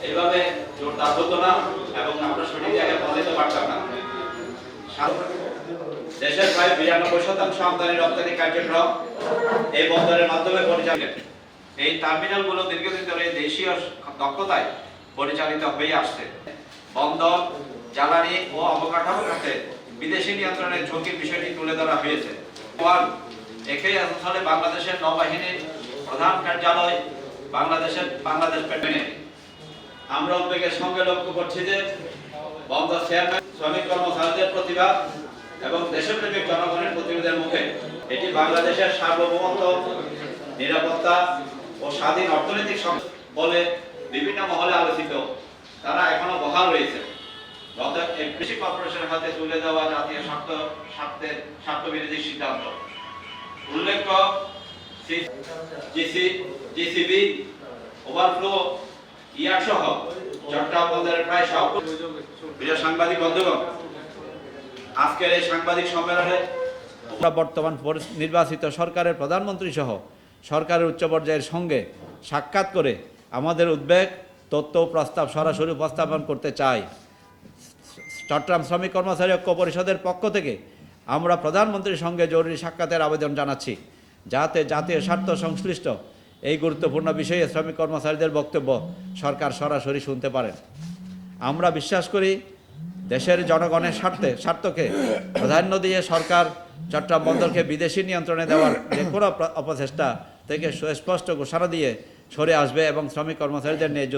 এইভাবে জোরদার হতো না এবং আমরা সঠিক জায়গায় পৌঁছাতে পারতাম না। দেশের প্রায় 92% আমদানি রপ্তানি কার্যক্রম এই বন্দরের মাধ্যমে পরিচালিত। এই টার্মিনালগুলো দীর্ঘদিন ধরে দেশীয় দক্ষতায় পরিচালিত হয়ে আসছে। বন্দর, জ্বালানি ও অবকাঠামো খাতে বিদেশি নিয়ন্ত্রণের ঝুঁকির বিষয়টি তুলে ধরা হয়েছে। একই স্থলে বাংলাদেশের নৌবাহিনীর প্রধান কার্যালয় বাংলাদেশ পেট্রোলিয়াম। আমরা উদ্বেগের সঙ্গে লক্ষ্য করছি যে বন্দর চেয়ারম্যান, শ্রমিক কর্মচারীদের প্রতিবাদ এবং দেশপ্রেমিক জনগণের প্রতিরোধের মুখে এটি বাংলাদেশের সার্বভৌমত্ব, নিরাপত্তা ও স্বাধীন অর্থনৈতিক বলে বিভিন্ন মহলে আলোচিত, তারা এখনো বহাল রয়েছে। গত কৃষি কর্পোরেশনের হাতে তুলে দেওয়া জাতীয় স্বার্থবিরোধী সিদ্ধান্ত উল্লেখ্য, জিসিবি ওভারফ্লো ইয়ার সহ চট্টগ্রাম বন্দরের প্রায় সব প্রিয় সাংবাদিক বন্ধুগণ, আজকের এই সাংবাদিক সম্মেলনে বর্তমান নির্বাচিত সরকারের প্রধানমন্ত্রী সহ সরকারের উচ্চ পর্যায়ের সঙ্গে সাক্ষাৎ করে আমাদের উদ্বেগ, তথ্য ও প্রস্তাব সরাসরি উপস্থাপন করতে চাই। চট্টগ্রাম শ্রমিক কর্মচারী ঐক্য পরিষদের পক্ষ থেকে আমরা প্রধানমন্ত্রীর সঙ্গে জরুরি সাক্ষাতের আবেদন জানাচ্ছি, যাতে জাতীয় স্বার্থ সংশ্লিষ্ট এই গুরুত্বপূর্ণ বিষয়ে শ্রমিক কর্মচারীদের বক্তব্য সরকার সরাসরি শুনতে পারেন। আমরা বিশ্বাস করি, দেশের জনগণের স্বার্থকে প্রাধান্য দিয়ে সরকার চট্টগ্রাম বন্দরকে বিদেশি নিয়ন্ত্রণে দেওয়ার যে কোনো অপচেষ্টা থেকে সুস্পষ্ট ঘোষণা দিয়ে সরে আসবে এবং শ্রমিক কর্মচারীদের ন্যায্য